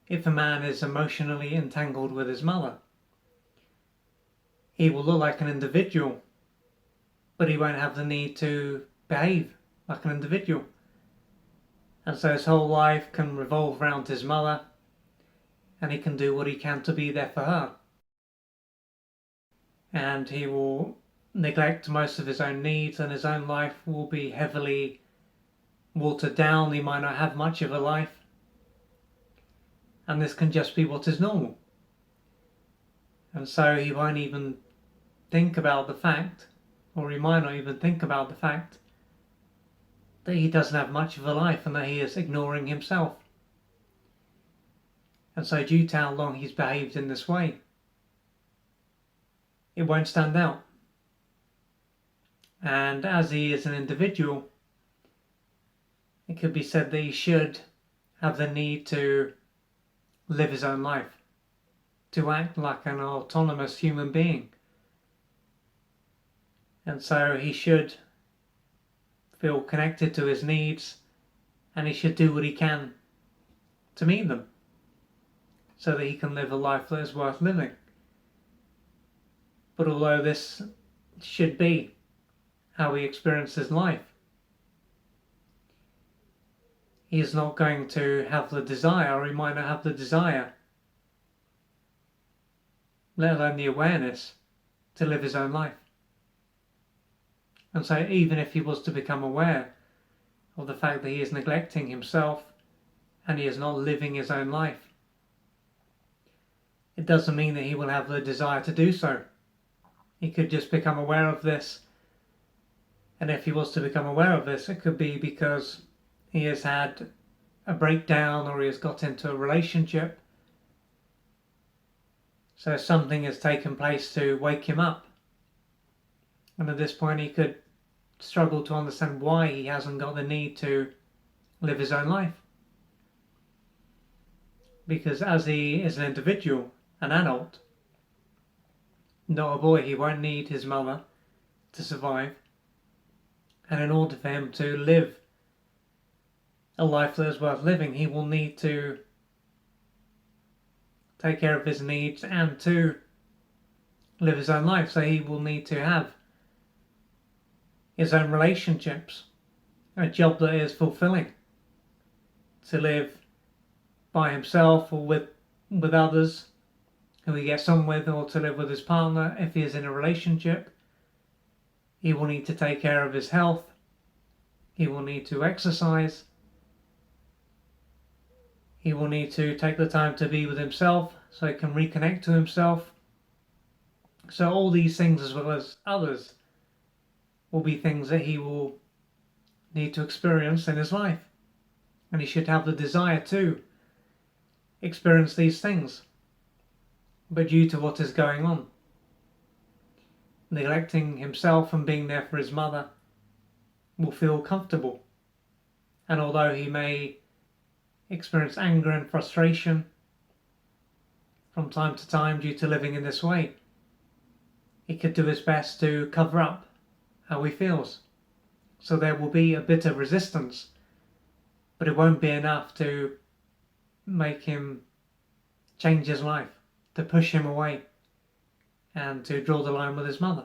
if a man is emotionally entangled with his mother. He will look like an individual, but he won't have the need to behave like an individual. And so his whole life can revolve around his mother, and he can do what he can to be there for her. And he will neglect most of his own needs, and his own life will be heavily watered down. He might not have much of a life, and this can just be what is normal. And so he won't even think about the fact, or he might not even think about the fact, that he doesn't have much of a life and that he is ignoring himself. And so due to how long he's behaved in this way, it won't stand out. And as he is an individual, it could be said that he should have the need to live his own life, to act like an autonomous human being. And so he should feel connected to his needs, and he should do what he can to meet them, so that he can live a life that is worth living. But although this should be how he experiences life, he is not going to have the desire, or he might not have the desire, let alone the awareness, to live his own life. And so even if he was to become aware of the fact that he is neglecting himself and he is not living his own life, it doesn't mean that he will have the desire to do so. He could just become aware of this, and if he was to become aware of this, it could be because he has had a breakdown or he has got into a relationship. So something has taken place to wake him up. And at this point he could struggle to understand why he hasn't got the need to live his own life. Because as he is an individual, an adult, not a boy, he won't need his mother to survive. And in order for him to live a life that is worth living, he will need to take care of his needs and to live his own life. So he will need to have his own relationships, a job that is fulfilling, to live by himself or with others who he gets on with, or to live with his partner if he is in a relationship. He will need to take care of his health. He will need to exercise. He will need to take the time to be with himself so he can reconnect to himself. So all these things, as well as others, will be things that he will need to experience in his life. And he should have the desire to experience these things. But due to what is going on, neglecting himself and being there for his mother, will feel comfortable. And although he may experience anger and frustration from time to time due to living in this way, he could do his best to cover up how he feels. So there will be a bit of resistance, but it won't be enough to make him change his life, to push him away and to draw the line with his mother.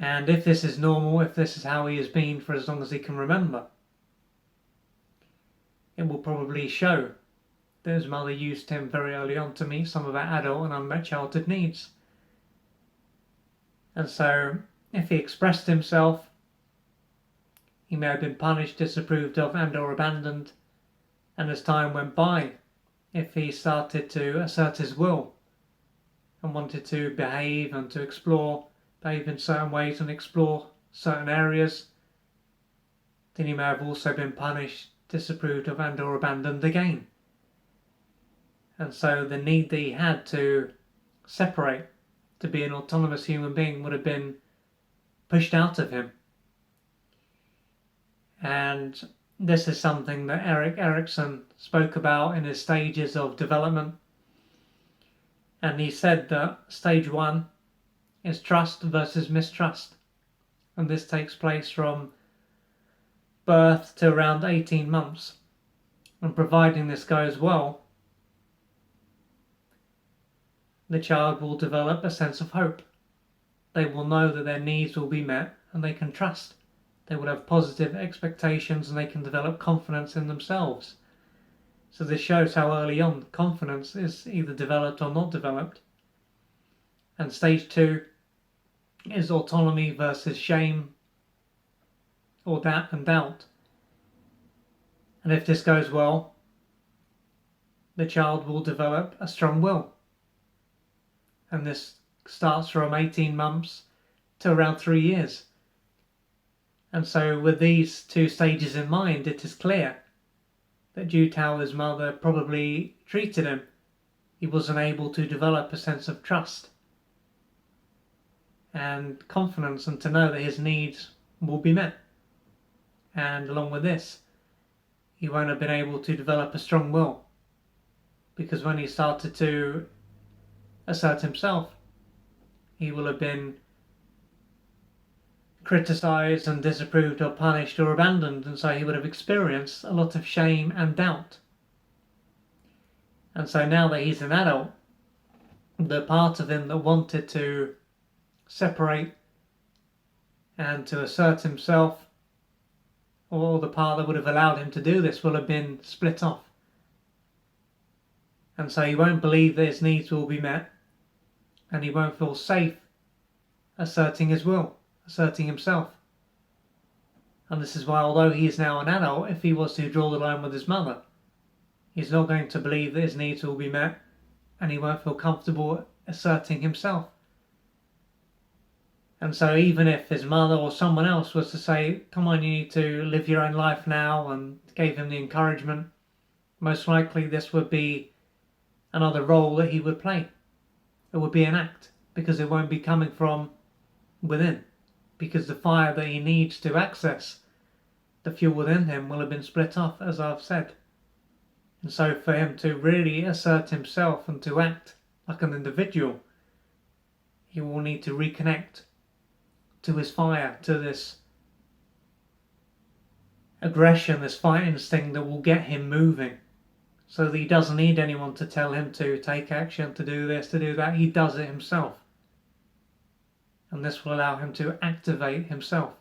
And if this is normal, if this is how he has been for as long as he can remember, it will probably show that his mother used him very early on to meet some of our adult and unmet childhood needs. And so, if he expressed himself, he may have been punished, disapproved of, and or abandoned. And as time went by, if he started to assert his will and wanted to behave and to explore, behave in certain ways and explore certain areas, then he may have also been punished, disapproved of, and or abandoned again. And so the need that he had to separate, to be an autonomous human being, would have been pushed out of him. And this is something that Erik Erikson spoke about in his stages of development. And he said that stage 1 is trust versus mistrust. And this takes place from birth to around 18 months. And providing this goes well, the child will develop a sense of hope. They will know that their needs will be met and they can trust. They will have positive expectations and they can develop confidence in themselves. So this shows how early on confidence is either developed or not developed. And stage 2 is autonomy versus shame or doubt. And if this goes well, the child will develop a strong will. And this starts from 18 months to around 3 years. And so with these two stages in mind, it is clear that due to how his mother probably treated him, he wasn't able to develop a sense of trust and confidence and to know that his needs will be met. And along with this, he won't have been able to develop a strong will, because when he started to assert himself, he will have been criticised and disapproved or punished or abandoned, and so he would have experienced a lot of shame and doubt. And so now that he's an adult, the part of him that wanted to separate and to assert himself, or the part that would have allowed him to do this, will have been split off. And so he won't believe that his needs will be met, and he won't feel safe asserting his will, asserting himself. And this is why, although he is now an adult, if he was to draw the line with his mother, he's not going to believe that his needs will be met, and he won't feel comfortable asserting himself. And so even if his mother or someone else was to say, come on, you need to live your own life now, and gave him the encouragement, most likely this would be another role that he would play. It would be an act, because it won't be coming from within, because the fire that he needs to access the fuel within him will have been split off, as I've said. And so for him to really assert himself and to act like an individual, he will need to reconnect to his fire, to this aggression, this fight instinct that will get him moving, so that he doesn't need anyone to tell him to take action, to do this, to do that. He does it himself. And this will allow him to activate himself.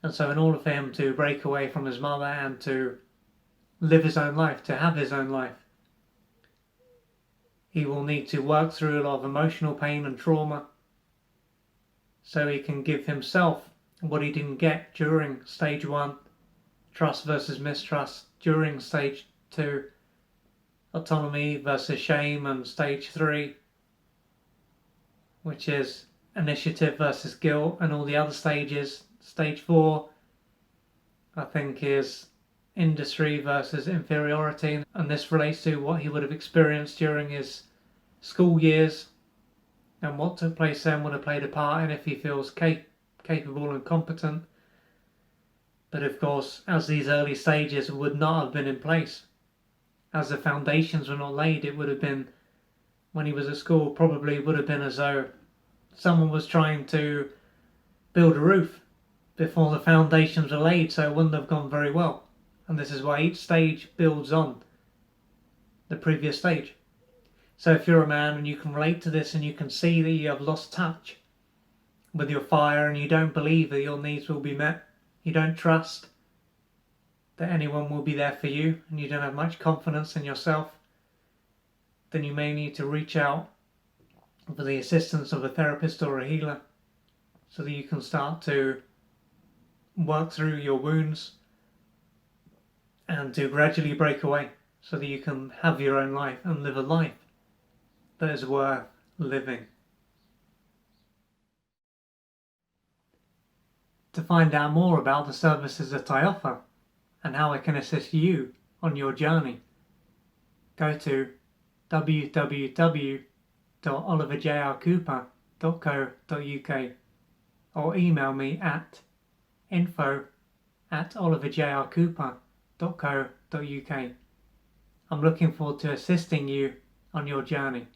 And so in order for him to break away from his mother and to live his own life, to have his own life, he will need to work through a lot of emotional pain and trauma, so he can give himself what he didn't get during stage 1, trust versus mistrust, during stage 2, autonomy versus shame, and stage 3, which is initiative versus guilt, and all the other stages. Stage 4, I think, is industry versus inferiority, and this relates to what he would have experienced during his school years, and what took place then would have played a part in if he feels capable and competent. But of course, as these early stages would not have been in place, as the foundations were not laid, it would have been, when he was at school, probably would have been as though someone was trying to build a roof before the foundations were laid, so it wouldn't have gone very well. And this is why each stage builds on the previous stage. So if you're a man and you can relate to this and you can see that you have lost touch with your fire and you don't believe that your needs will be met, you don't trust that anyone will be there for you, and you don't have much confidence in yourself, then you may need to reach out for the assistance of a therapist or a healer, so that you can start to work through your wounds and to gradually break away, so that you can have your own life and live a life that is worth living. To find out more about the services that I offer and how I can assist you on your journey, go to www.oliverjrcooper.co.uk or email me at info@oliverjrcooper.co.uk. I'm looking forward to assisting you on your journey.